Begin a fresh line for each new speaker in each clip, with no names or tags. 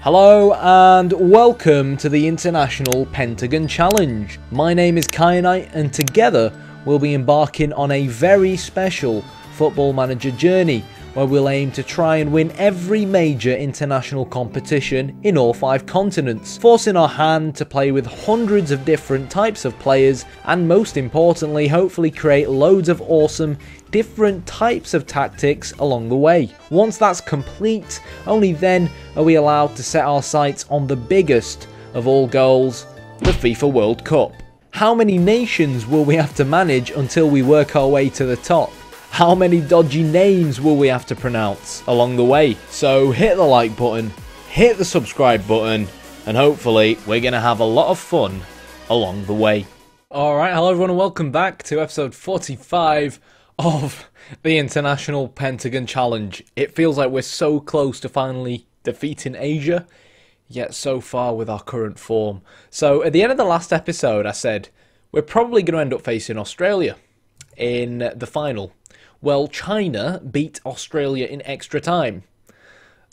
Hello and welcome to the International Pentagon Challenge. My name is Kyanite and together we'll be embarking on a very special Football Manager journey where we'll aim to try and win every major international competition in all 5 continents, forcing our hand to play with hundreds of different types of players and most importantly hopefully create loads of awesome different types of tactics along the way. Once that's complete, only then are we allowed to set our sights on the biggest of all goals, the FIFA World Cup. How many nations will we have to manage until we work our way to the top? How many dodgy names will we have to pronounce along the way? So hit the like button, hit the subscribe button, and hopefully we're going to have a lot of fun along the way. Alright, hello everyone and welcome back to episode 45 of the International Pentagon Challenge. It feels like we're so close to finally defeating Asia, yet so far with our current form. So at the end of the last episode I said we're probably going to end up facing Australia in the final. Well, China beat Australia in extra time.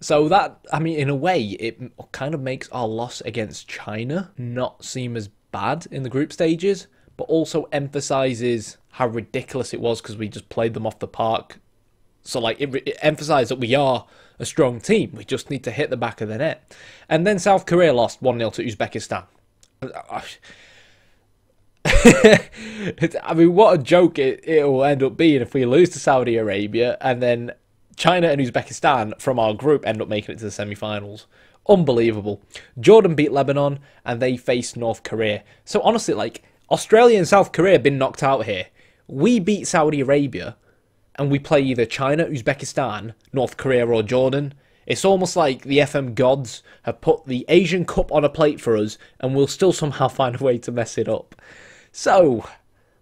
So that, I mean, in a way, it kind of makes our loss against China not seem as bad in the group stages, but also emphasises how ridiculous it was because we just played them off the park. So, like, it emphasised that we are a strong team. We just need to hit the back of the net. And then South Korea lost 1-0 to Uzbekistan. I mean, what a joke it will end up being if we lose to Saudi Arabia and then China and Uzbekistan from our group end up making it to the semi-finals. Unbelievable. Jordan beat Lebanon and they faced North Korea. So honestly, like, Australia and South Korea have been knocked out here. We beat Saudi Arabia and we play either China, Uzbekistan, North Korea or Jordan. It's almost like the FM gods have put the Asian Cup on a plate for us and we'll still somehow find a way to mess it up. So,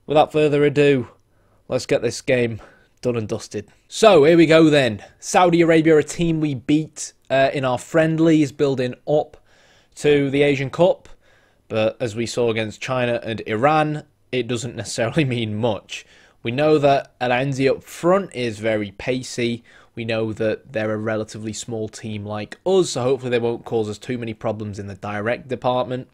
without further ado, let's get this game done and dusted. So, here we go then. Saudi Arabia, a team we beat in our friendlies, building up to the Asian Cup. But as we saw against China and Iran, it doesn't necessarily mean much. We know that Al-Anzi up front is very pacey. We know that they're a relatively small team like us, so hopefully they won't cause us too many problems in the direct department.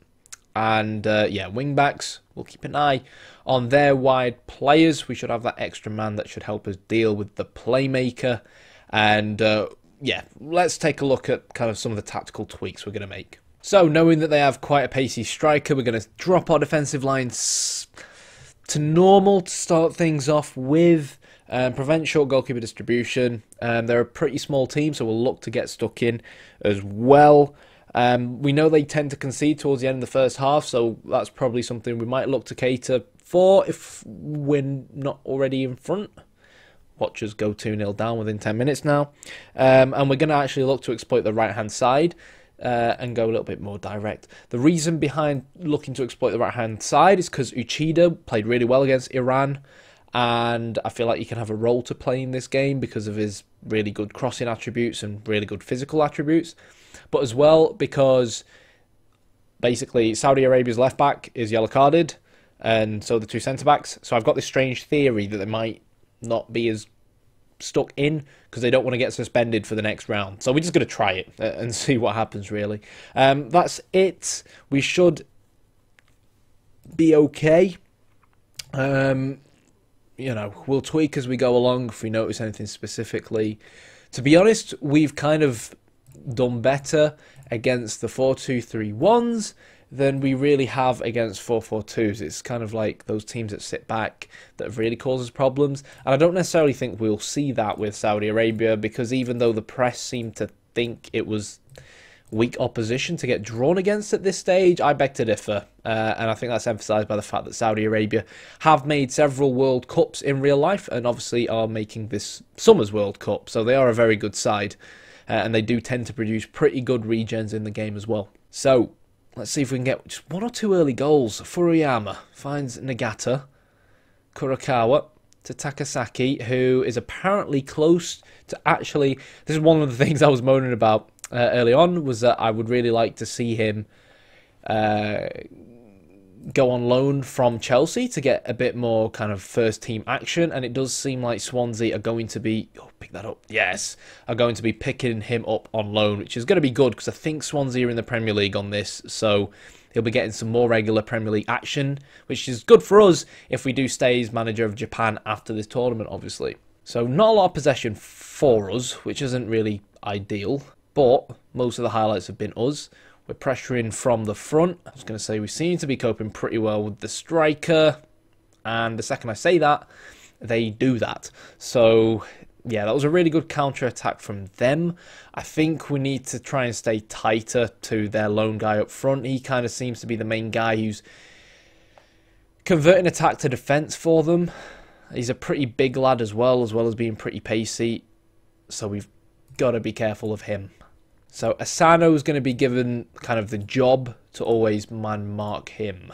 And yeah, wing-backs, we'll keep an eye on their wide players. We should have that extra man that should help us deal with the playmaker. And yeah, let's take a look at kind of some of the tactical tweaks we're going to make. So, knowing that they have quite a pacey striker, we're going to drop our defensive lines to normal to start things off with. Prevent short goalkeeper distribution. They're a pretty small team, so we'll look to get stuck in as well. We know they tend to concede towards the end of the first half, so that's probably something we might look to cater for if we're not already in front. Watch us go 2-0 down within 10 minutes now. And we're going to actually look to exploit the right-hand side and go a little bit more direct. The reason behind looking to exploit the right-hand side is because Uchida played really well against Iran, and I feel like he can have a role to play in this game because of his really good crossing attributes and really good physical attributes. But as well because basically Saudi Arabia's left back is yellow carded and so the 2 centre backs. So I've got this strange theory that they might not be as stuck in because they don't want to get suspended for the next round. So we're just going to try it and see what happens really. That's it. We should be okay. You know, we'll tweak as we go along if we notice anything specifically. To be honest, we've kind of done better against the 4-2-3-1s than we really have against 4-4-2s. It's kind of like those teams that sit back that have really caused us problems. And I don't necessarily think we'll see that with Saudi Arabia because even though the press seemed to think it was weak opposition to get drawn against at this stage, I beg to differ. And I think that's emphasised by the fact that Saudi Arabia have made several World Cups in real life and obviously are making this summer's World Cup. So they are a very good side. And they do tend to produce pretty good regens in the game as well. So, let's see if we can get just 1 or 2 early goals. Furuyama finds Nagata. Kurakawa to Takasaki, who is apparently close to actually... This is one of the things I was moaning about early on, was that I would really like to see him go on loan from Chelsea to get a bit more kind of first team action, and it does seem like Swansea are going to be pick that up. Yes, are going to be picking him up on loan, which is going to be good because I think Swansea are in the Premier League on this, so he'll be getting some more regular Premier League action, which is good for us if we do stay as manager of Japan after this tournament, obviously. So not a lot of possession for us, which isn't really ideal, but most of the highlights have been us. We're pressuring from the front. I was going to say we seem to be coping pretty well with the striker. And the second I say that, they do that. So, yeah, that was a really good counter-attack from them. I think we need to try and stay tighter to their lone guy up front. He kind of seems to be the main guy who's converting attack to defence for them. He's a pretty big lad as well as being pretty pacey. So we've got to be careful of him. So Asano is going to be given kind of the job to always man-mark him.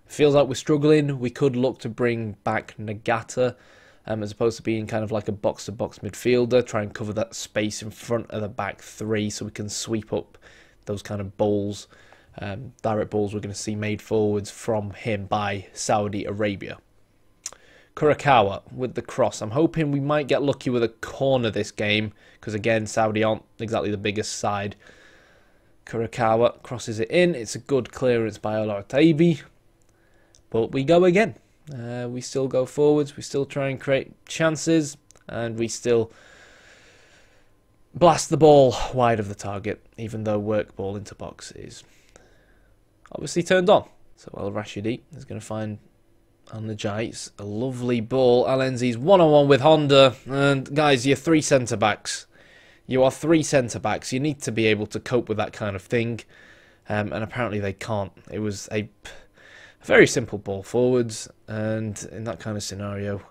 Feels like we're struggling. We could look to bring back Nagata as opposed to being kind of like a box-to-box midfielder. Try and cover that space in front of the back three so we can sweep up those kind of balls, direct balls we're going to see made forwards from him by Saudi Arabia. Kurakawa with the cross. I'm hoping we might get lucky with a corner this game because, again, Saudi aren't exactly the biggest side. Kurakawa crosses it in. It's a good clearance by Olaratebi. But we go again. We still go forwards. We still try and create chances. And we still blast the ball wide of the target, even though work ball into box is obviously turned on. So El Rashidi is going to find on the Giants a lovely ball. Alenzi's one-on-one with Honda. And guys, you're three centre-backs. You are three centre-backs. You need to be able to cope with that kind of thing. And apparently they can't. It was a very simple ball forwards. And in that kind of scenario,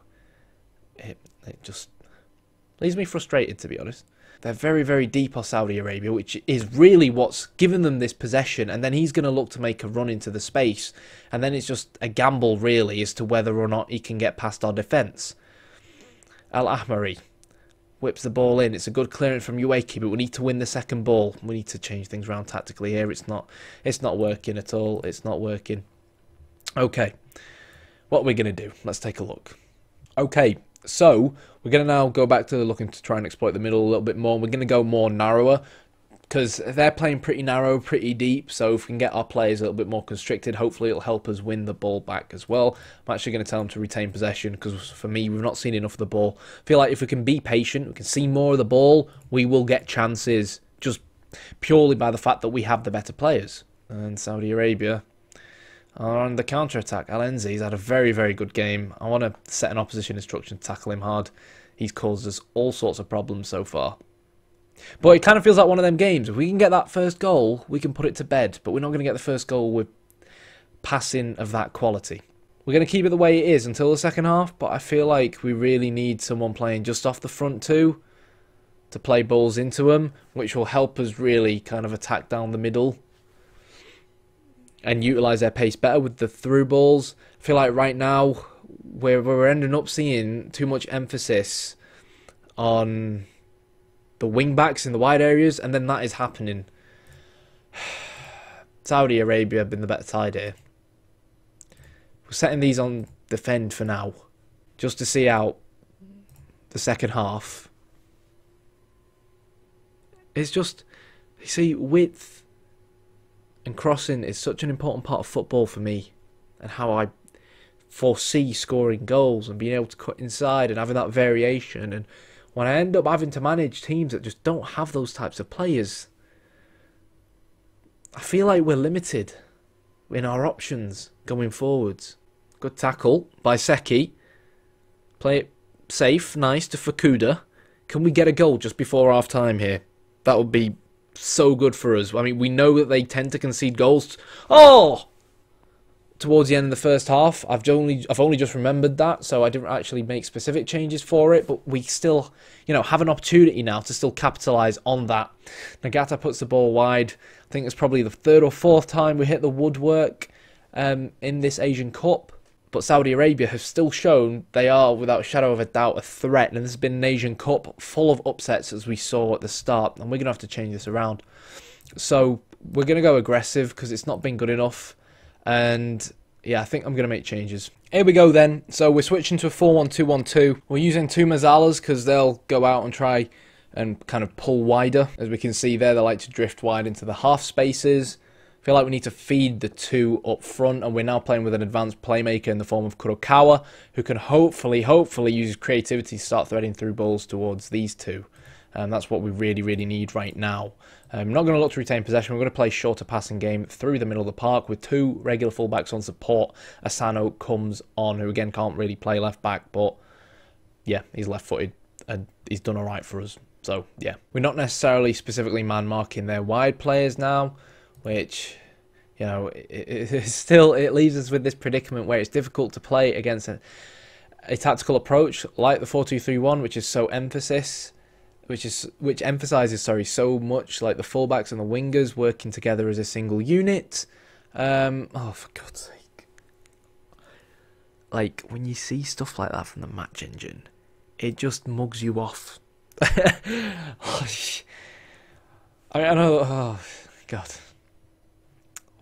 it just leaves me frustrated, to be honest. They're very, very deep on Saudi Arabia, which is really what's given them this possession. And then he's going to look to make a run into the space. And then it's just a gamble, really, as to whether or not he can get past our defence. Al-Ahmari whips the ball in. It's a good clearance from Ueki, but we need to win the second ball. We need to change things around tactically here. It's not working at all. It's not working. Okay, what are we going to do? Let's take a look. Okay, so we're going to now go back to looking to try and exploit the middle a little bit more. We're going to go more narrower because they're playing pretty narrow, pretty deep. So if we can get our players a little bit more constricted, hopefully it'll help us win the ball back as well. I'm actually going to tell them to retain possession because for me, we've not seen enough of the ball. I feel like if we can be patient, we can see more of the ball, we will get chances just purely by the fact that we have the better players. And Saudi Arabia are on the counter-attack. Alenzi's had a very, very good game. I want to set an opposition instruction to tackle him hard. He's caused us all sorts of problems so far. But it kind of feels like one of them games. If we can get that first goal, we can put it to bed. But we're not going to get the first goal with passing of that quality. We're going to keep it the way it is until the second half. But I feel like we really need someone playing just off the front too to play balls into them, which will help us really kind of attack down the middle and utilise their pace better with the through balls. I feel like right now we're ending up seeing too much emphasis on the wing backs in the wide areas, and then that is happening. Saudi Arabia have been the better side here. We're setting these on defend for now, just to see out the second half. It's just, you see, width and crossing is such an important part of football for me, and how I foresee scoring goals and being able to cut inside and having that variation. And when I end up having to manage teams that just don't have those types of players, I feel like we're limited in our options going forwards. Good tackle by Seki. Play it safe, nice to Fukuda. Can we get a goal just before half time here? That would be so good for us. I mean, we know that they tend to concede goals. Oh! Towards the end of the first half, I've only just remembered that, so I didn't actually make specific changes for it, but we still, have an opportunity now to still capitalise on that. Nagata puts the ball wide. I think it's probably the third or fourth time we hit the woodwork in this Asian Cup, but Saudi Arabia have still shown they are, without a shadow of a doubt, a threat, and this has been an Asian Cup full of upsets as we saw at the start, and we're going to have to change this around. So we're going to go aggressive because it's not been good enough. And yeah, I think I'm going to make changes. Here we go then. So we're switching to a 4-1-2-1-2. We're using two Mazzalas because they'll go out and try and kind of pull wider. As we can see there, they like to drift wide into the half spaces. I feel like we need to feed the two up front, and we're now playing with an advanced playmaker in the form of Kurokawa, who can hopefully use his creativity to start threading through balls towards these two. That's what we really need right now. I'm not going to look to retain possession. We're going to play shorter passing game through the middle of the park with two regular fullbacks on support. Asano comes on, who again can't really play left back, but yeah, he's left-footed and he's done all right for us. So yeah, we're not necessarily specifically man-marking their wide players now, which, you know, it leaves us with this predicament where it's difficult to play against a tactical approach like the 4-2-3-1, which is so which emphasizes so much like the fullbacks and the wingers working together as a single unit. Oh, for God's sake! Like when you see stuff like that from the match engine, it just mugs you off. I know. Oh God,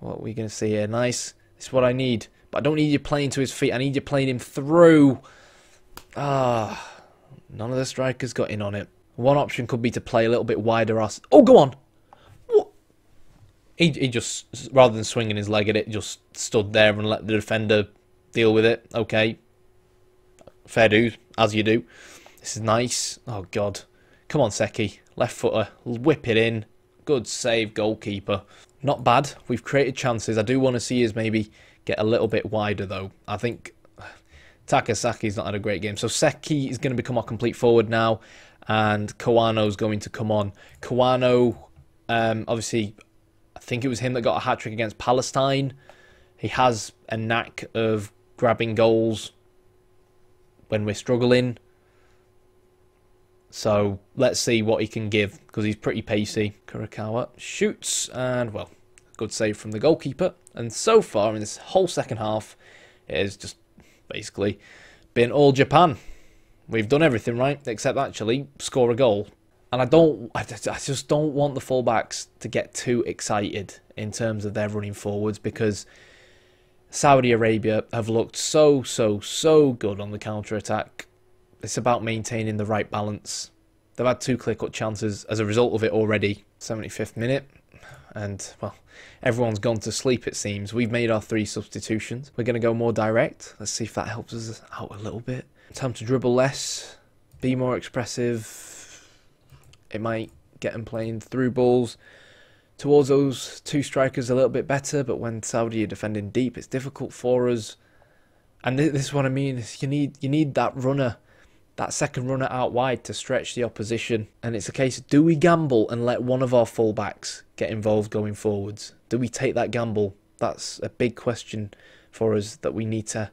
what are we gonna see here? Nice. This is what I need, but I don't need you playing to his feet. I need you playing him through. None of the strikers got in on it. One option could be to play a little bit wider. Oh, go on! What? He just, rather than swinging his leg at it, just stood there and let the defender deal with it. Okay. Fair dues, as you do. This is nice. Oh, God. Come on, Seki. Left footer. Whip it in. Good save, goalkeeper. Not bad. We've created chances. I do want to see us maybe get a little bit wider, though. I think Takasaki's not had a great game. So Seki is going to become our complete forward now. And Kawano's going to come on. Kawano, obviously, I think it was him that got a hat-trick against Palestine. He has a knack of grabbing goals when we're struggling. So let's see what he can give, because he's pretty pacey. Kurokawa shoots, and, well, good save from the goalkeeper. And so far, in this whole second half, it has just basically been all Japan. We've done everything right, except actually score a goal. And I just don't want the fullbacks to get too excited in terms of their running forwards, because Saudi Arabia have looked so good on the counter-attack. It's about maintaining the right balance. They've had two clear-cut chances as a result of it already. 75th minute. And, well, everyone's gone to sleep, it seems. We've made our 3 substitutions. We're going to go more direct. Let's see if that helps us out a little bit. Time to dribble less, be more expressive. It might get them playing through balls towards those two strikers a little bit better, but when Saudi are defending deep, it's difficult for us. And this is what I mean. You need that runner, that second runner out wide to stretch the opposition. And it's a case of, do we gamble and let one of our fullbacks get involved going forwards? Do we take that gamble? That's a big question for us that we need to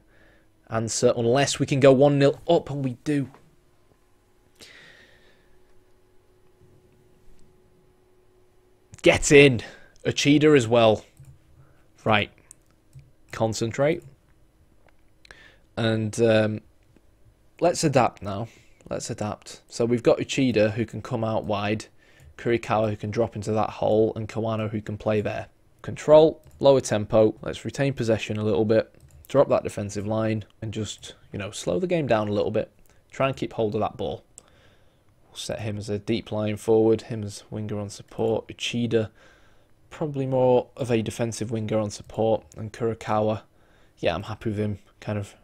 answer, unless we can go 1-0 up, and we do. Get in. Uchida as well. Right. Concentrate. And let's adapt now. Let's adapt. So we've got Uchida, who can come out wide, Kurikawa, who can drop into that hole, and Kawano, who can play there. Control, lower tempo. Let's retain possession a little bit. Drop that defensive line and just, you know, slow the game down a little bit. Try and keep hold of that ball. We'll set him as a deep line forward, him as winger on support. Uchida, probably more of a defensive winger on support. And Kurokawa, yeah, I'm happy with him kind of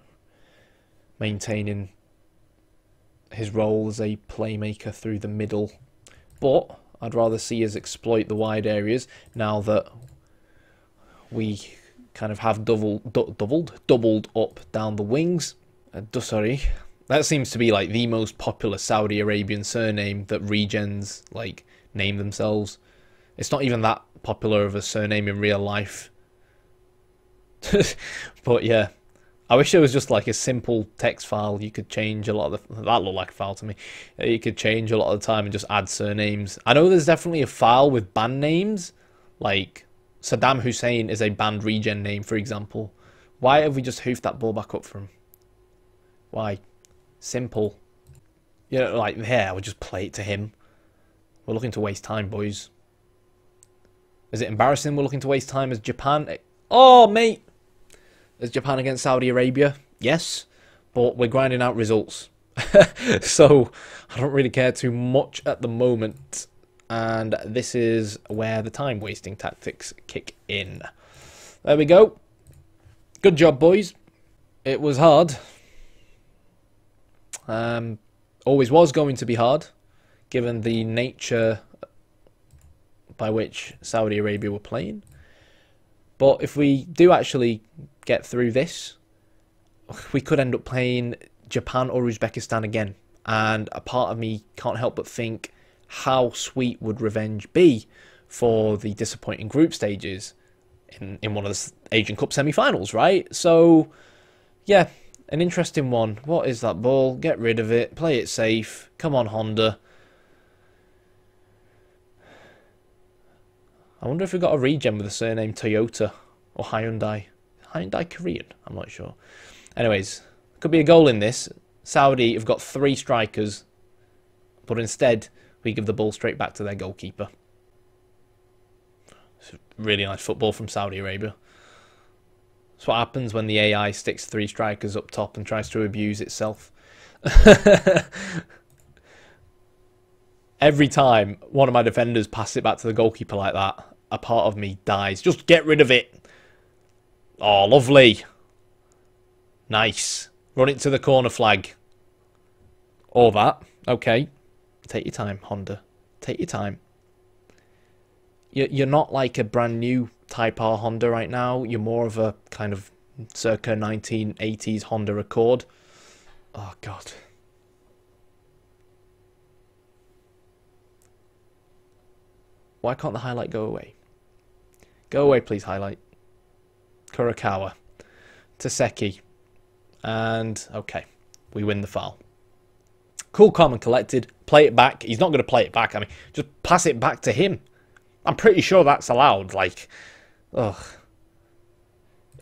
maintaining his role as a playmaker through the middle. But I'd rather see us exploit the wide areas now that we kind of have doubled up down the wings. Dusari. That seems to be like the most popular Saudi Arabian surname that regens like name themselves. It's not even that popular of a surname in real life. But yeah, I wish there was just like a simple text file you could change a lot of the... That looked like a file to me. You could change a lot of the time and just add surnames. I know there's definitely a file with band names, like Saddam Hussein is a banned regen name, for example. Why have we just hoofed that ball back up for him? Why? Simple. You know, like, here, we'll just play it to him. We're looking to waste time, boys. Is it embarrassing we're looking to waste time as Japan? Oh, mate! as Japan against Saudi Arabia? Yes, but we're grinding out results. So I don't really care too much at the moment. And this is where the time wasting tactics kick in. There we go. Good job, boys. It was hard. Always was going to be hard, given the nature by which Saudi Arabia were playing. But if we do actually get through this, we could end up playing Japan or Uzbekistan again. And a part of me can't help but think, how sweet would revenge be for the disappointing group stages in one of the Asian Cup semi-finals, right? So, yeah, an interesting one. What is that ball? Get rid of it. Play it safe. Come on, Honda. I wonder if we got a regen with the surname Toyota or Hyundai. Hyundai Korean? I'm not sure. Anyways, could be a goal in this. Saudi have got 3 strikers, but instead we give the ball straight back to their goalkeeper. It's really nice football from Saudi Arabia. That's what happens when the AI sticks 3 strikers up top and tries to abuse itself. Every time one of my defenders passes it back to the goalkeeper like that, a part of me dies. Just get rid of it. Oh, lovely. Nice. Run it to the corner flag. All that. Okay. Take your time, Honda. Take your time. You're not like a brand new Type R Honda right now. You're more of a kind of circa 1980s Honda Accord. Oh, God. Why can't the highlight go away? Go away, please, highlight. Kurakawa. Taseki. And, okay, we win the foul. Cool, calm and collected. Play it back. He's not going to play it back. I mean, just pass it back to him. I'm pretty sure that's allowed. Like, ugh.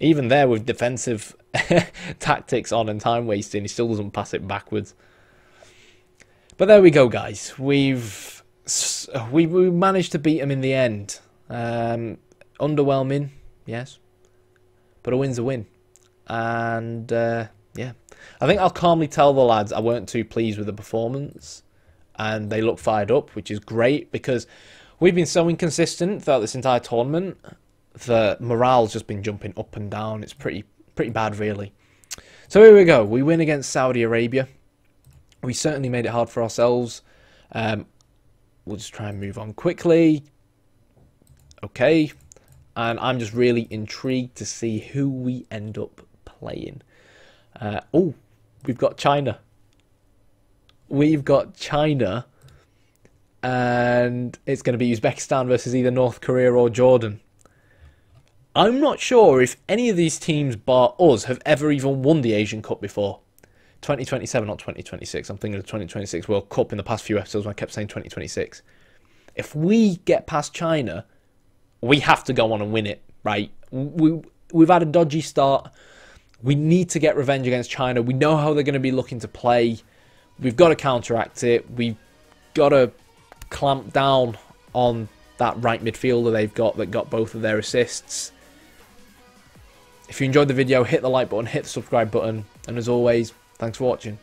Even there with defensive tactics on and time wasting, he still doesn't pass it backwards. But there we go, guys. We managed to beat him in the end. Underwhelming, yes. But a win's a win. And, yeah. I think I'll calmly tell the lads I weren't too pleased with the performance. And they look fired up, which is great. Because we've been so inconsistent throughout this entire tournament that morale's just been jumping up and down. It's pretty bad, really. So here we go. We win against Saudi Arabia. We certainly made it hard for ourselves. We'll just try and move on quickly. Okay. And I'm just really intrigued to see who we end up playing. Oh, we've got China. We've got China. And it's going to be Uzbekistan versus either North Korea or Jordan. I'm not sure if any of these teams, bar us, have ever even won the Asian Cup before. 2027, not 2026. I'm thinking of the 2026 World Cup in the past few episodes when I kept saying 2026. If we get past China, we have to go on and win it, right? We've had a dodgy start. We need to get revenge against China. We know how they're going to be looking to play. We've got to counteract it. We've got to clamp down on that right midfielder they've got that got both of their assists. If you enjoyed the video, hit the like button, hit the subscribe button, and as always, thanks for watching.